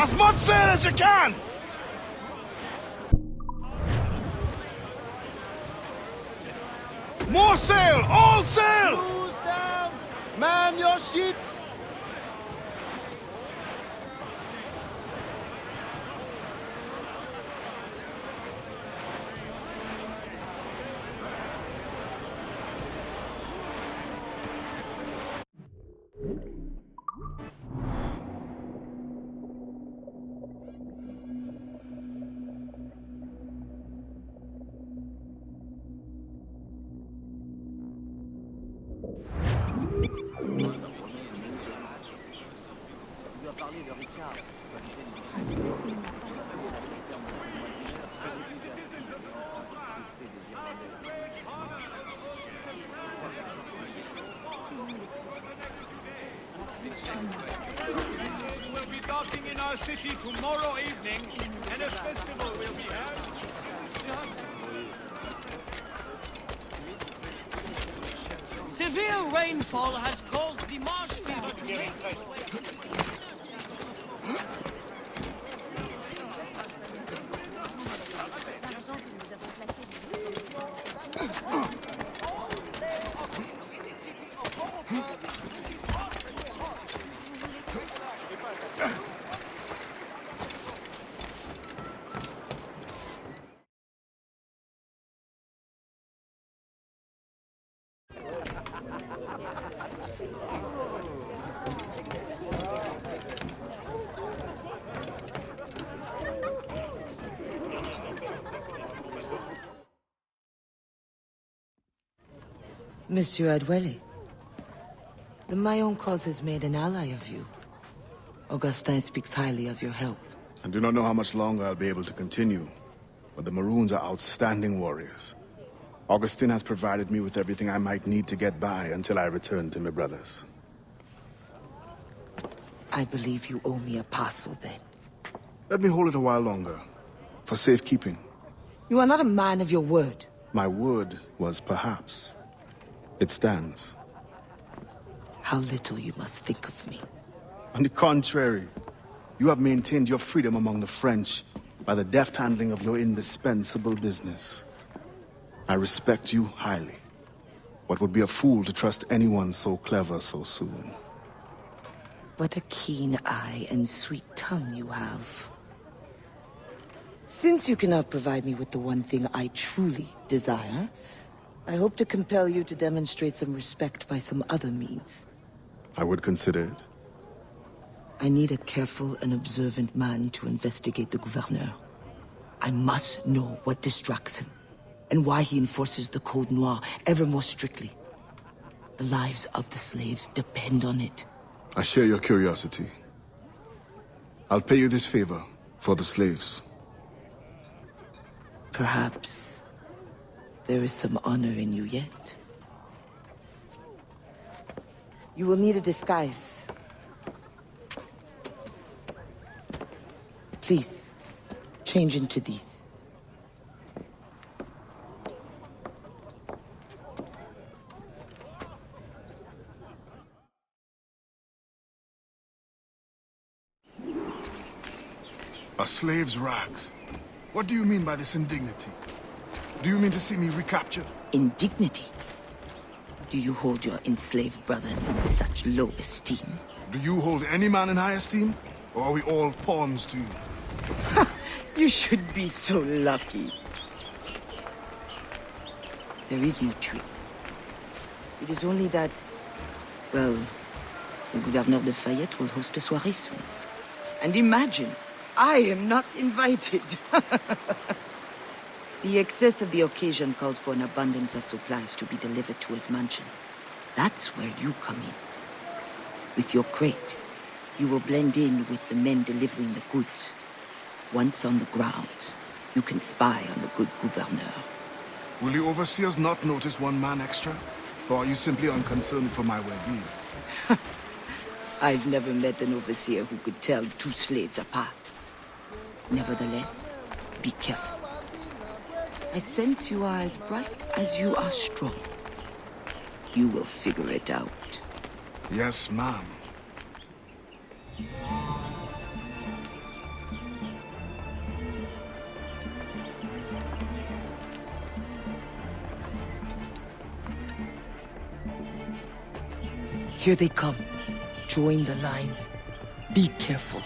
As much sail as you can! More sail! All sail! Crews down! Man your sheets! We'll be docking in our city tomorrow evening, and a festival will be held. Severe rainfall has caused the marsh fever to make Monsieur Adwele, the Mayon cause has made an ally of you. Augustin speaks highly of your help. I do not know how much longer I'll be able to continue, but the Maroons are outstanding warriors. Augustin has provided me with everything I might need to get by until I return to my brothers. I believe you owe me a parcel then. Let me hold it a while longer, for safekeeping. You are not a man of your word. My word was perhaps. It stands. How little you must think of me. On the contrary, you have maintained your freedom among the French by the deft handling of your indispensable business. I respect you highly, but would be a fool to trust anyone so clever so soon. What a keen eye and sweet tongue you have. Since you cannot provide me with the one thing I truly desire, I hope to compel you to demonstrate some respect by some other means. I would consider it. I need a careful and observant man to investigate the gouverneur. I must know what distracts him, and why he enforces the Code Noir ever more strictly. The lives of the slaves depend on it. I share your curiosity. I'll pay you this favor for the slaves. Perhaps there is some honor in you yet. You will need a disguise. Please, change into these. A slave's rags. What do you mean by this indignity? Do you mean to see me recaptured? Indignity? Do you hold your enslaved brothers in such low esteem? Do you hold any man in high esteem? Or are we all pawns to you? You should be so lucky. There is no trick. It is only that, well, the Gouverneur de Fayette will host a soirée soon. And imagine, I am not invited. The excess of the occasion calls for an abundance of supplies to be delivered to his mansion. That's where you come in. With your crate, you will blend in with the men delivering the goods. Once on the grounds, you can spy on the good gouverneur. Will the overseers not notice one man extra? Or are you simply unconcerned for my well-being? I've never met an overseer who could tell two slaves apart. Nevertheless, be careful. I sense you are as bright as you are strong. You will figure it out. Yes, ma'am. Here they come. Join the line. Be careful.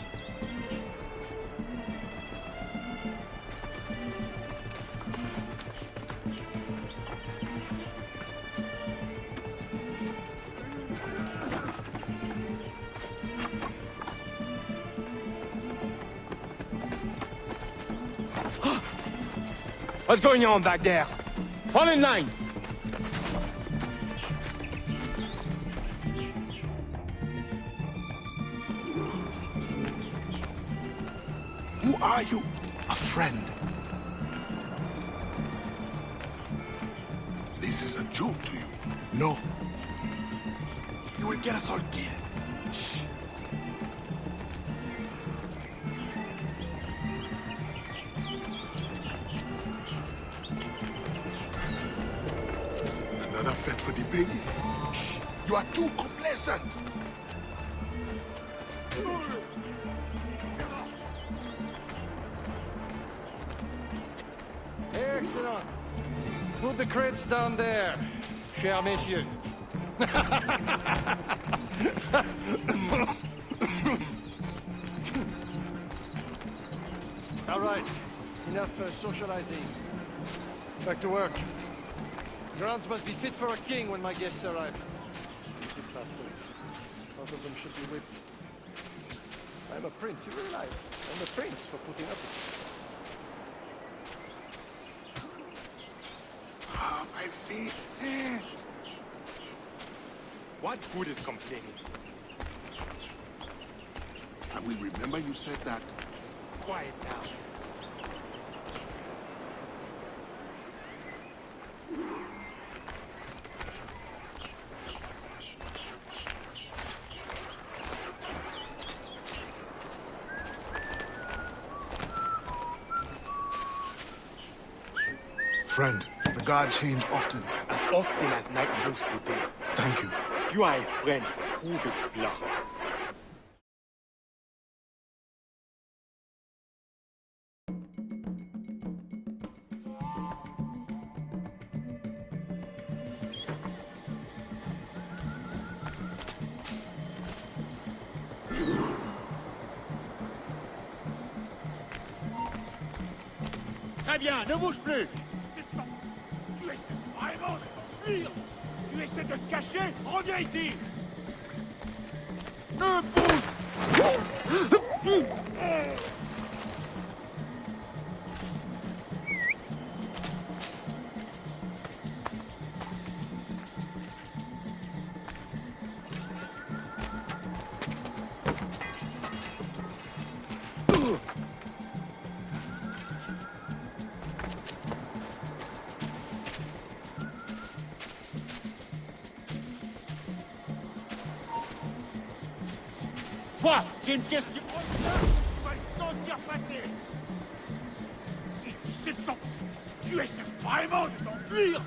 What's going on back there? Fall in line! Who are you? A friend. This is a joke to you. No. You will get us all killed. Shh. Another fete for the baby? Shh. You are too complacent. Excellent. Put the crates down there, chers messieurs. All right, enough socializing. Back to work. Grounds must be fit for a king when my guests arrive. Easy bastards. Both of them should be whipped. I'm a prince, you realize? I'm a prince for putting up with it. Ah, my feet hurt. What good is complaining? I will remember you said that. Quiet now. Friend, the guard change often. As often as night moves today. Thank you. If you are a friend, prove it blunt. Très bien, ne bouge plus. Tu essaies vraiment de fuir. Tu essaies de te cacher. Reviens ici. Ne bouge. Toi, j'ai une question. Tu vas le sentir passer. Ici, c'est le temps. Tu essaies vraiment de t'enfuir.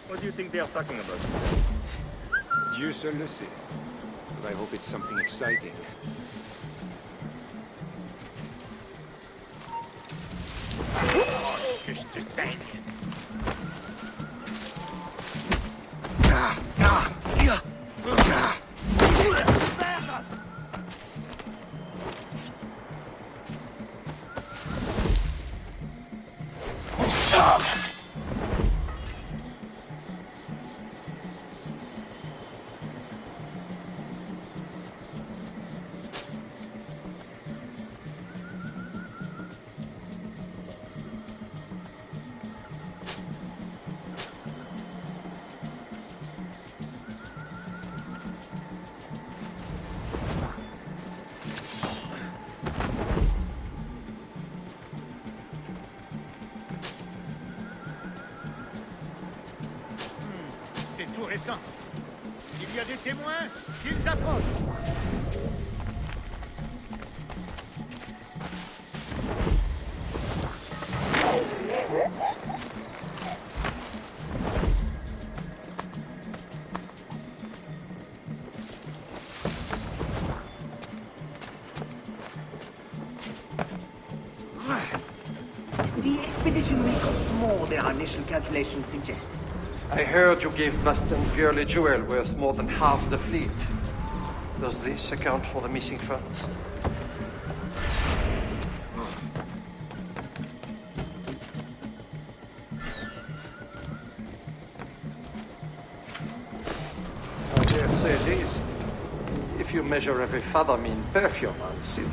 What do you think they are talking about? Dieu seul le sait. But I hope it's something exciting. Que je te te saigne. C'est tout récent. Il y a des témoins, qu'ils approchent. The expedition may cost more than our initial calculations suggested. I heard you gave Mustang purely jewel worth more than half the fleet. Does this account for the missing funds? I dare say it is. If you measure every fathom in perfume and silk.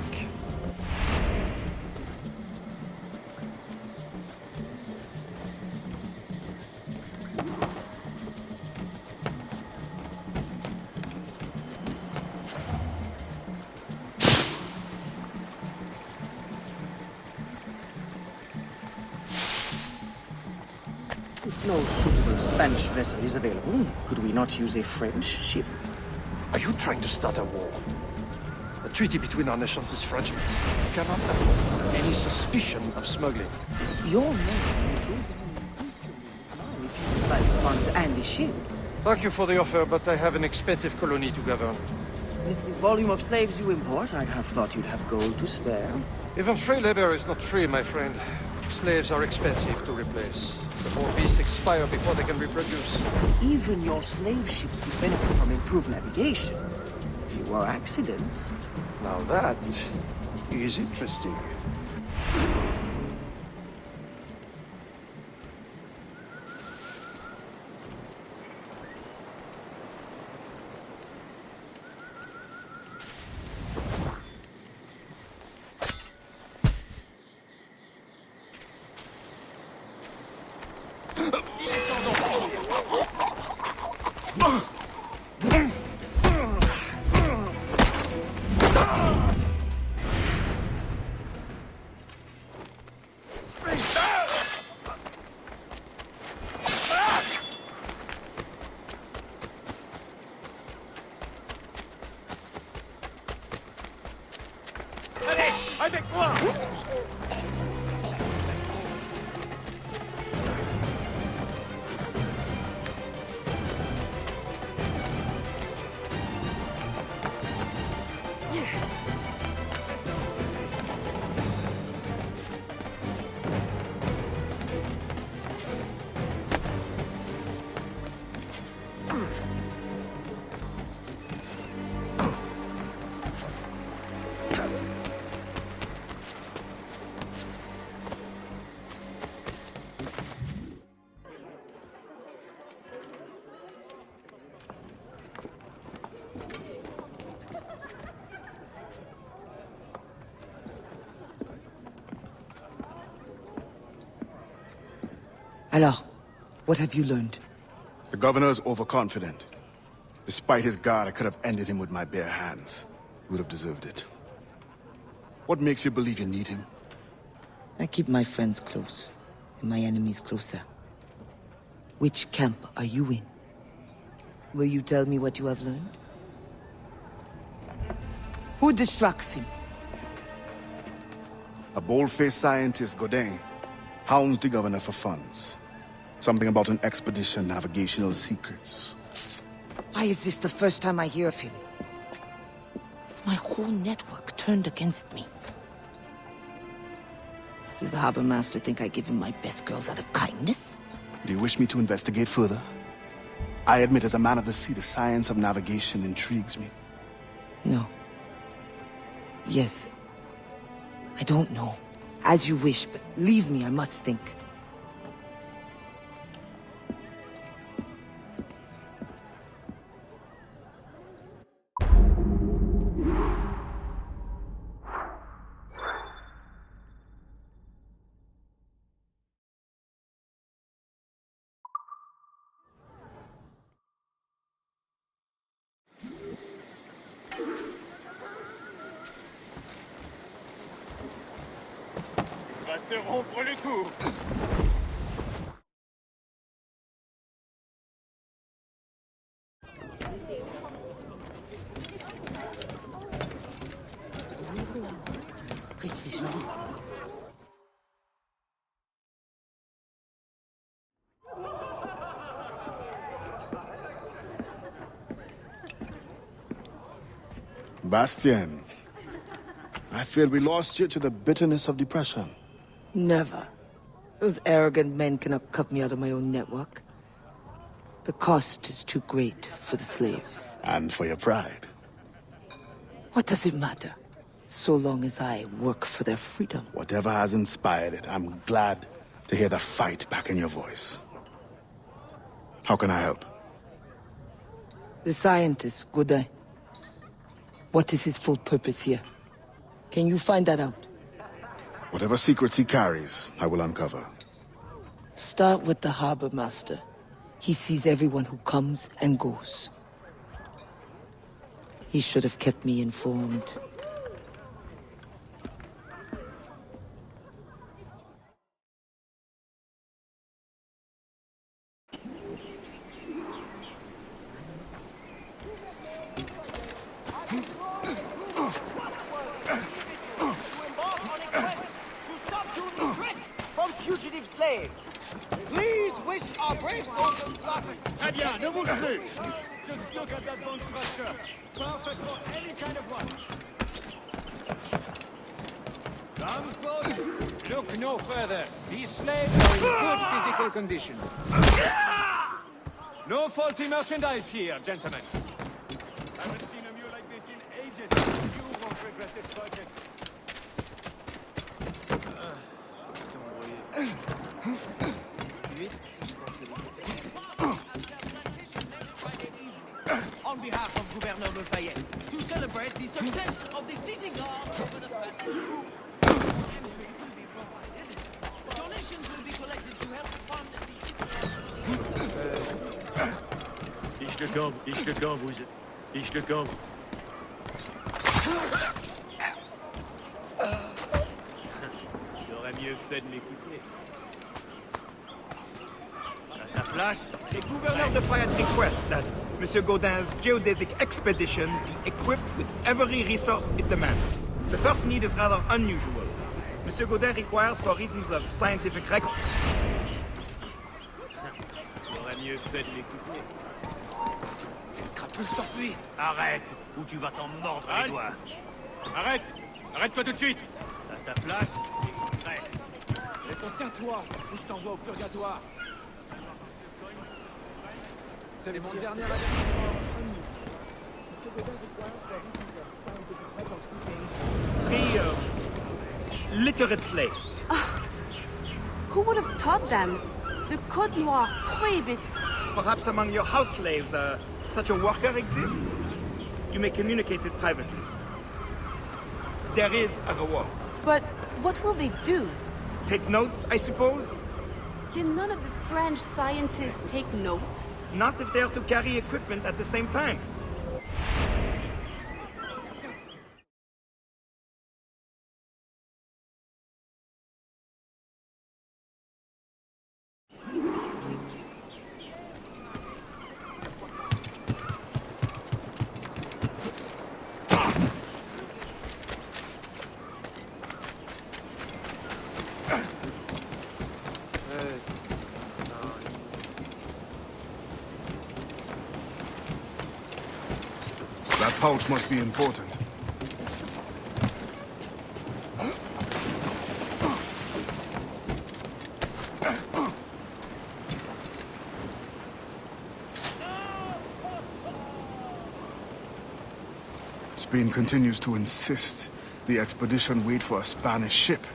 If no suitable Spanish vessel is available, could we not use a French ship? Are you trying to start a war? The treaty between our nations is fragile. We cannot afford any suspicion of smuggling. Your name will be if you supply the funds and the ship. Thank you for the offer, but I have an expensive colony to govern. With the volume of slaves you import, I'd have thought you'd have gold to spare. Even free labor is not free, my friend. Slaves are expensive to replace. The poor beasts expire before they can reproduce. Even your slave ships would benefit from improved navigation. Fewer accidents. Now that is interesting. Allez, avec moi! Alors, what have you learned? The governor's overconfident. Despite his guard, I could have ended him with my bare hands. He would have deserved it. What makes you believe you need him? I keep my friends close, and my enemies closer. Which camp are you in? Will you tell me what you have learned? Who distracts him? A bold-faced scientist, Godin, hounds the governor for funds. Something about an expedition, navigational secrets. Why is this the first time I hear of him? Is my whole network turned against me? Does the harbor master think I give him my best girls out of kindness? Do you wish me to investigate further? I admit, as a man of the sea, the science of navigation intrigues me. No. Yes. I don't know. As you wish, but leave me, I must think. Va se rompre le cou. Précision. Bastien, I fear we lost you to the bitterness of depression. Never. Those arrogant men cannot cut me out of my own network. The cost is too great for the slaves. And for your pride. What does it matter? So long as I work for their freedom. Whatever has inspired it, I'm glad to hear the fight back in your voice. How can I help? The scientist, Godin. What is his full purpose here? Can you find that out? Whatever secrets he carries, I will uncover. Start with the harbor master. He sees everyone who comes and goes. He should have kept me informed. Fugitive slaves. Please wish our brave soldiers luck. Très bien, ne bouge plus. Just look at that bone crusher. Perfect for any kind of one. Come close. Look no further. These slaves are in good physical condition. No faulty merchandise here, gentlemen. Haven't seen a mule like this in ages. You won't regret this project. On behalf of Governor Lafayette, to celebrate the success of the seizing over the past year. Entries will be provided. Donations will be collected to help fund the Ich le camp, vous... Ich le camp. J'aurais mieux fait de m'écouter. À ta place, The Governor de Fayette requests that Monsieur Godin's geodesic expedition be equipped with every resource it demands. The first need is rather unusual. Monsieur Godin requires, for reasons of scientific record... j'aurais mieux fait de m'écouter. Cette crapule s'enfuit. Arrête, ou tu vas t'en mordre les doigts. Arrête. Arrête-toi tout de suite. À ta place, c'est prêt. Tiens-toi, ou je t'envoie au purgatoire. C'est mon dernier avertissement. Three literate slaves. Who would have taught them? The Code Noir prohibits... Perhaps among your house slaves, such a worker exists? You may communicate it privately. There is a reward. But what will they do? Take notes, I suppose? Can none of the French scientists take notes? Not if they are to carry equipment at the same time. That pouch must be important. Spain continues to insist the expedition wait for a Spanish ship.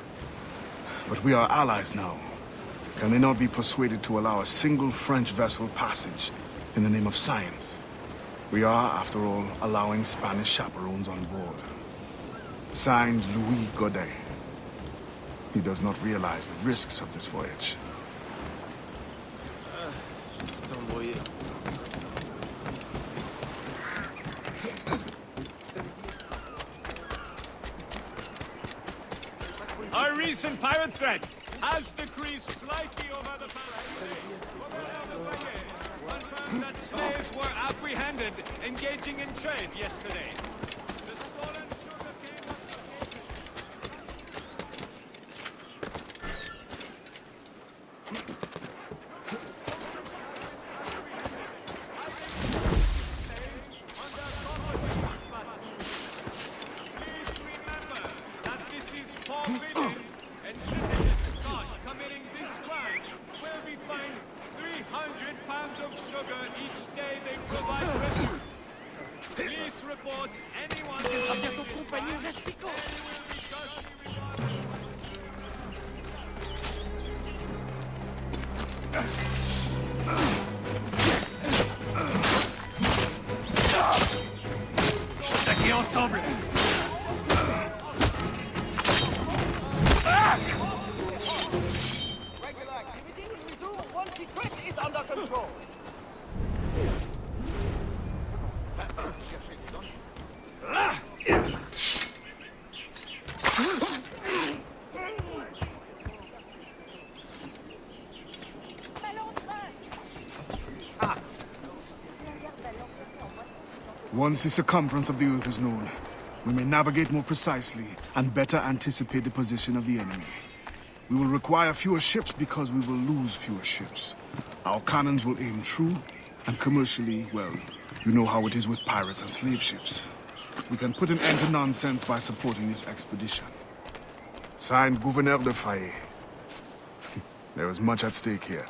But we are allies now. Can they not be persuaded to allow a single French vessel passage in the name of science? We are, after all, allowing Spanish chaperones on board. Signed, Louis Godet. He does not realize the risks of this voyage. Our recent pirate threat has decreased slightly over the past day. Confirmed that slaves were apprehended engaging in trade yesterday. The stolen sugar cane was Please remember that this is forbidden, and citizens caught committing this crime will be fined 300 pounds of sugar each day they provide refuge. Police report anyone who will be justly Attaquez ensemble! Regular activity will resume once the threat is under control. Once the circumference of the Earth is known, we may navigate more precisely and better anticipate the position of the enemy. We will require fewer ships because we will lose fewer ships. Our cannons will aim true, and commercially, well, you know how it is with pirates and slave ships. We can put an end to nonsense by supporting this expedition. Signed, Gouverneur de Fayet. There is much at stake here.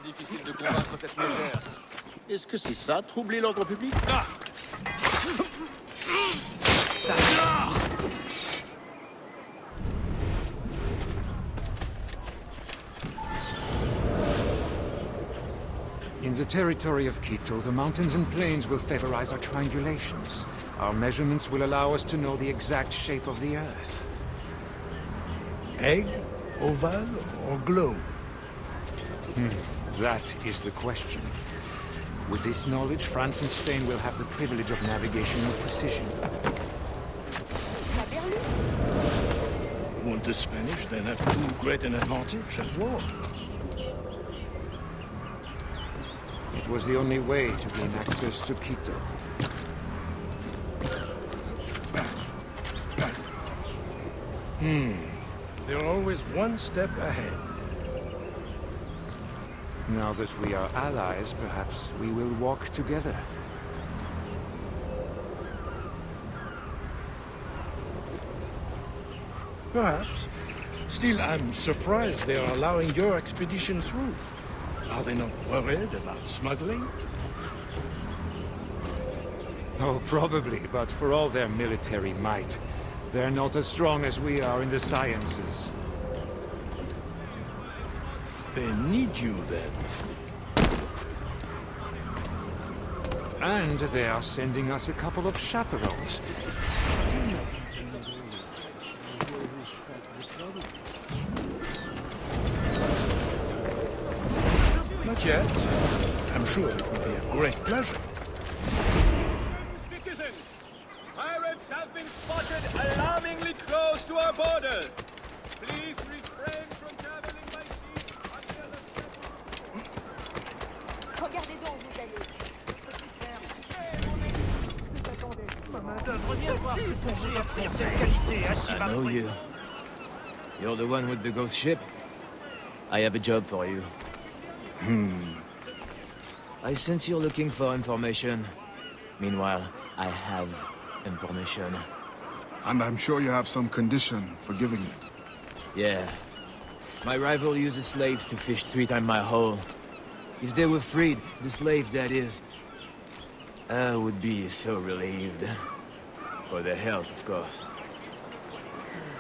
Difficile de convaincre cette légère. Est-ce que c'est ça, troubler l'ordre public? In the territory of Quito, the mountains and plains will favorize our triangulations. Our measurements will allow us to know the exact shape of the Earth. Egg, oval, or globe? That is the question. With this knowledge, France and Spain will have the privilege of navigation with precision. Won't the Spanish then have too great an advantage at war? It was the only way to gain access to Quito. They're always one step ahead. Now that we are allies, perhaps we will walk together. Perhaps. Still, I'm surprised they are allowing your expedition through. Are they not worried about smuggling? Oh, probably, but for all their military might, they're not as strong as we are in the sciences. They need you, then. And they are sending us a couple of chaperones. Not yet. I'm sure it will be a great pleasure. Citizens, pirates have been spotted alarmingly close to our borders. Please refrain from traveling by sea until the Regardez donc, vous allez. I know you. You're the one with the ghost ship. I have a job for you. I sense you're looking for information. Meanwhile, I have information. And I'm sure you have some condition for giving it. Yeah. My rival uses slaves to fish 3 times my haul. If they were freed, the slave that is, I would be so relieved. For their health, of course.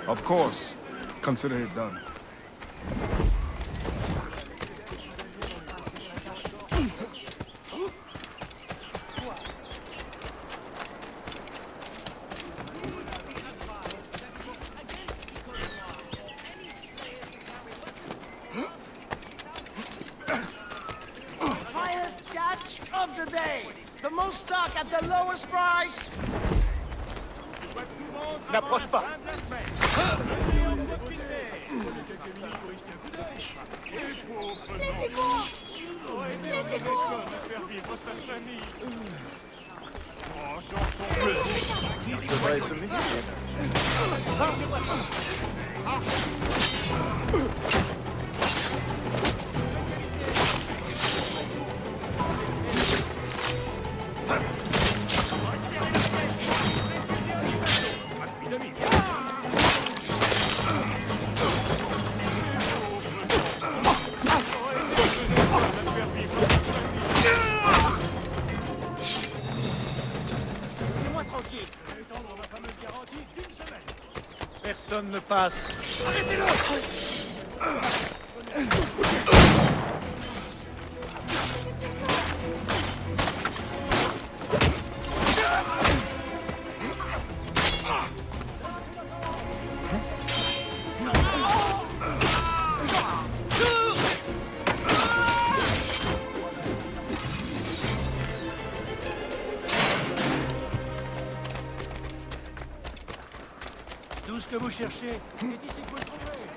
Of course. Consider it done. Finest catch of the day. The most stock at the lowest price. N'approche pas. Je devrais se méfier. Personne ne passe. Arrêtez-le! Tout ce que vous cherchez est ici que vous le trouverez.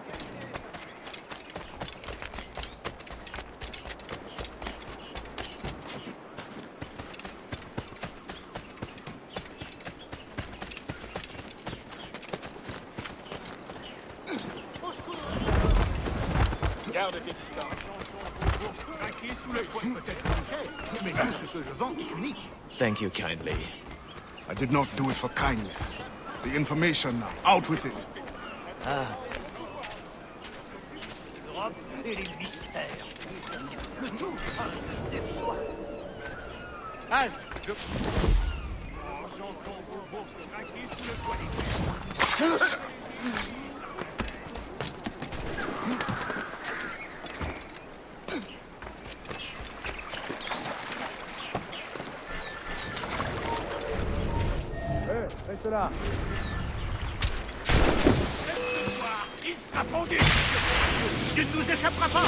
Garde tes distances. Craqué sous le poids peut-être plus cher, mais tout ce que je vends est unique. Thank you kindly. I did not do it for kindness. The information now. Out with it. L'Europe et les mystères. Le tout dérisoire. Halte. J'entends vos bourses craquer sous le poids des Reste là. Ce soir, il sera pendu. Tu ne nous échapperas pas.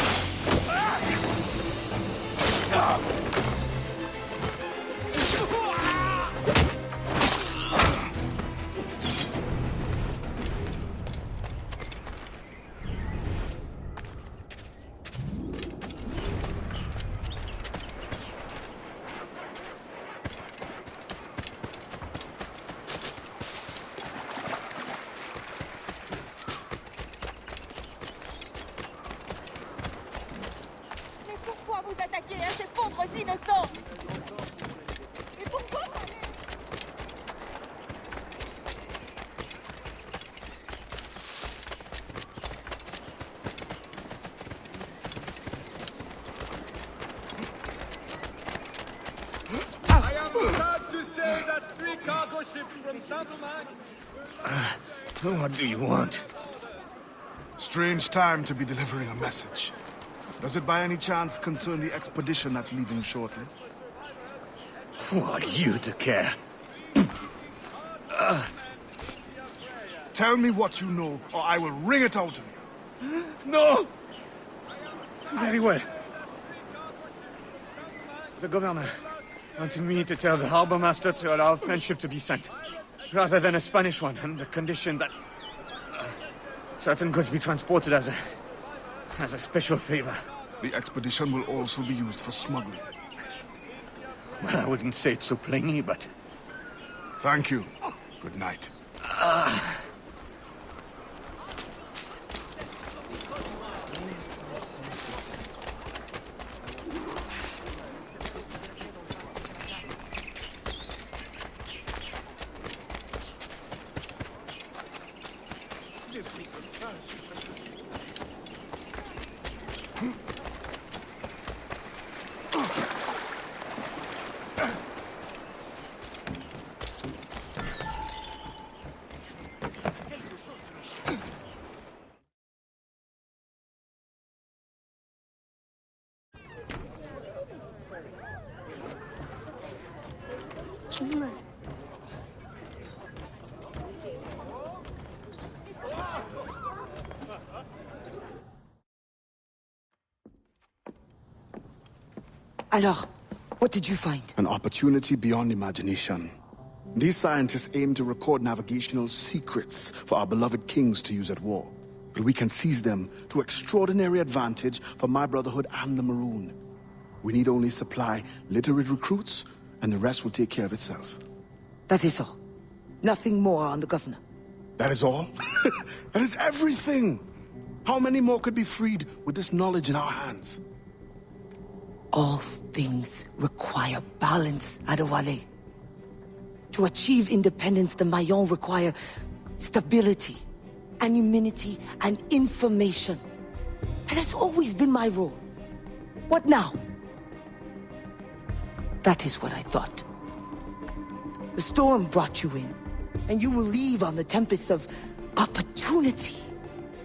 Pourquoi vous attaquez à ces pauvres innocents? Et pourquoi? I am glad to say that 3 cargo ships from Saint-Domingue. What do you want? Strange time to be delivering a message. Does it by any chance concern the expedition that's leaving shortly? Who are you to care? Tell me what you know, or I will wring it out of you. No! Very well. The governor wanted me to tell the harbor master to allow a French ship to be sent, rather than a Spanish one, on the condition that certain goods be transported as a special favor. The expedition will also be used for smuggling. Well, I wouldn't say it so plainly, but... Thank you. Good night. Alors, what did you find? An opportunity beyond imagination. These scientists aim to record navigational secrets for our beloved kings to use at war. But we can seize them to extraordinary advantage for my brotherhood and the Maroon. We need only supply literate recruits, and the rest will take care of itself. That is all. Nothing more on the governor. That is all? That is everything! How many more could be freed with this knowledge in our hands? All things require balance, Adewale. To achieve independence, the Mayon require stability, anonymity, and information. That has always been my role. What now? That is what I thought. The storm brought you in, and you will leave on the tempest of opportunity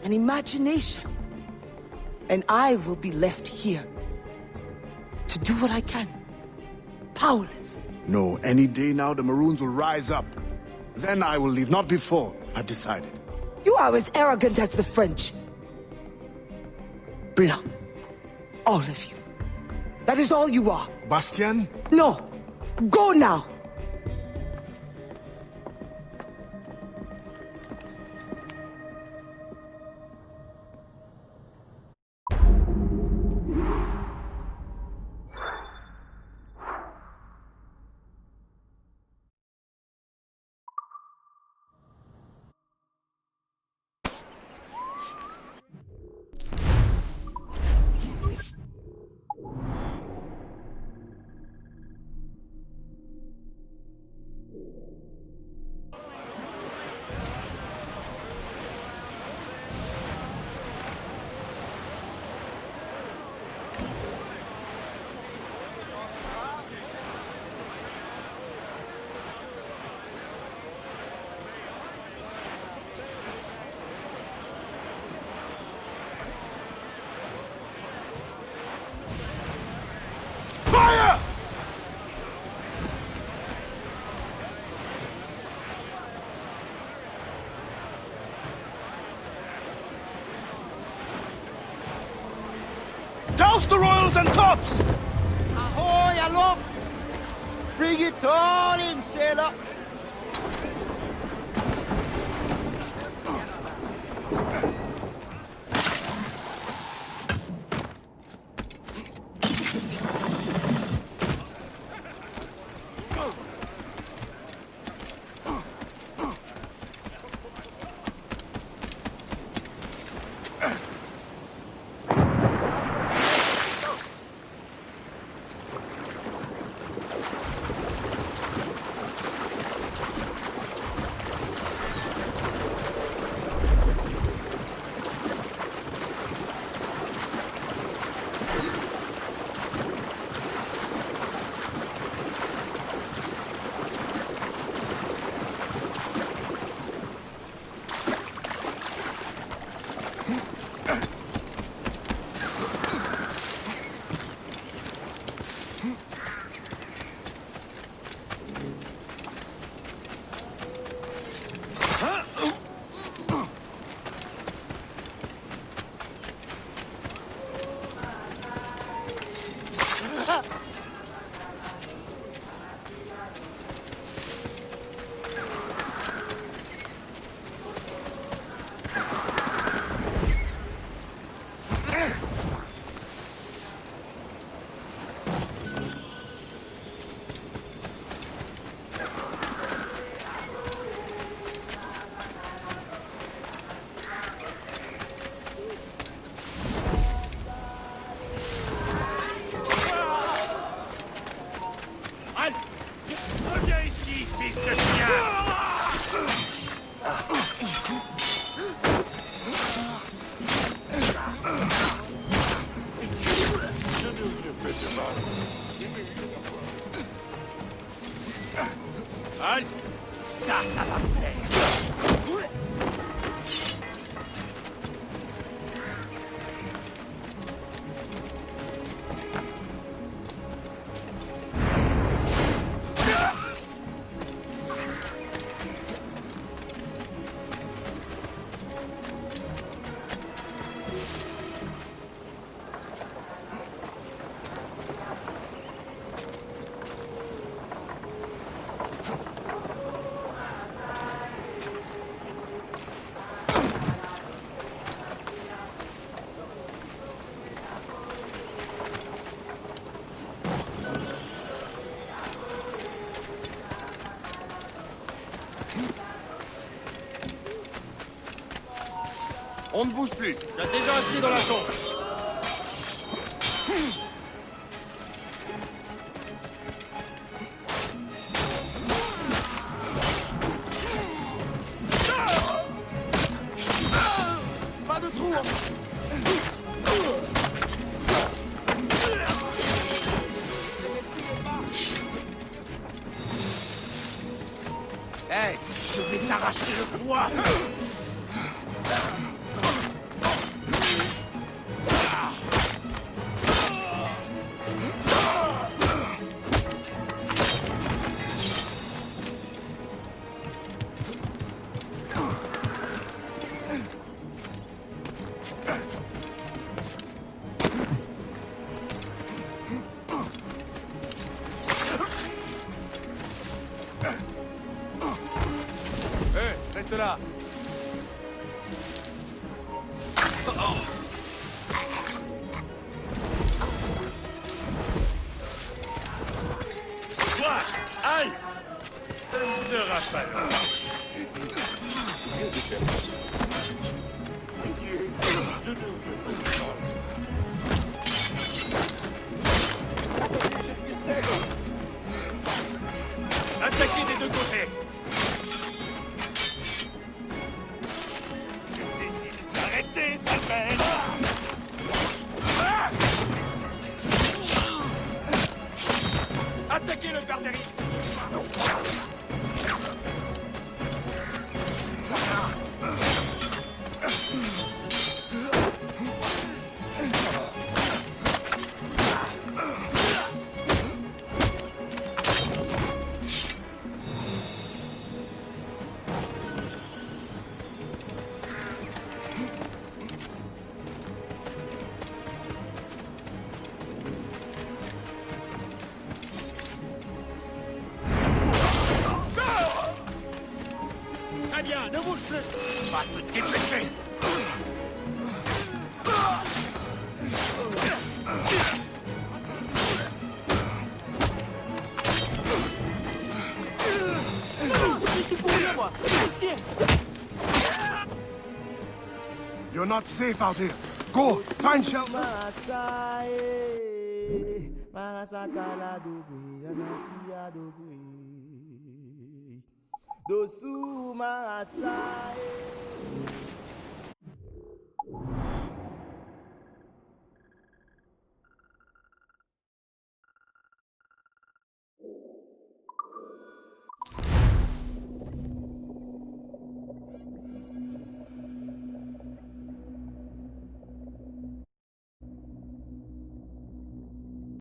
and imagination. And I will be left here to do what I can. Powerless. No, any day now the Maroons will rise up. Then I will leave, not before. I've decided. You are as arrogant as the French. Blanc. All of you. That is all you are. Bastien? No! Go now! Douse the royals and tops! Ahoy, aloft! Bring it on in, sailor! On ne bouge plus. Il y a déjà un pied dans la tombe. Pas de trou. Hey, je vais t'arracher le poids. Reste là. Quoi? Aïe! Ça ne sera pas long. Attaquez des deux côtés. Arrêtez, ça fait. Attaquez le par derrière. Très bien, ne bouge plus. Va te dépêcher. You're not safe out here. Go, find shelter. Dosu Marasai.